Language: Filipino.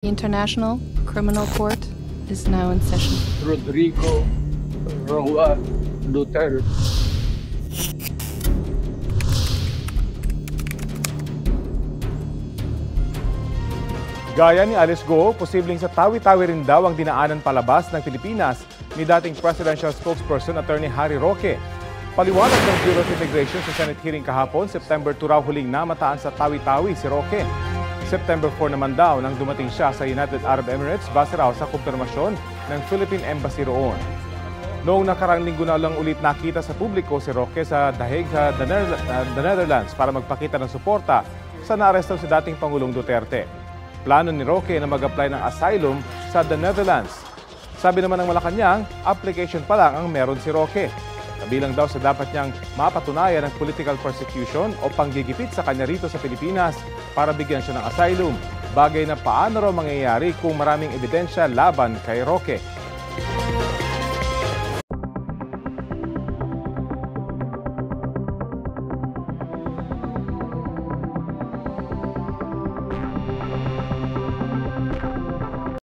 The International Criminal Court is now in session. Rodrigo Roa Duterte. Gaya ni Alice Go, posibleng sa tawi-tawi rin daw ang dinaanan palabas ng Pilipinas ni dating presidential spokesperson Attorney Harry Roque. Paliwanag ng Bureau of Immigration sa Senate hearing kahapon, September 2 raw huling namataan sa tawi-tawi si Roque. September 4 naman daw nang dumating siya sa United Arab Emirates base raw sa kumpirmasyon ng Philippine Embassy roon. Noong nakarang linggo na lang ulit nakita sa publiko si Roque sa The Hague, the Netherlands para magpakita ng suporta sa naaresto si dating Pangulong Duterte. Plano ni Roque na mag-apply ng asylum sa the Netherlands. Sabi naman ng Malacanang, application pa lang ang meron si Roque. Kabilang daw sa dapat niyang mapatunayan ng political persecution o panggigipit sa kanya rito sa Pilipinas para bigyan siya ng asylum. Bagay na paano raw mangyayari kung maraming ebidensya laban kay Roque.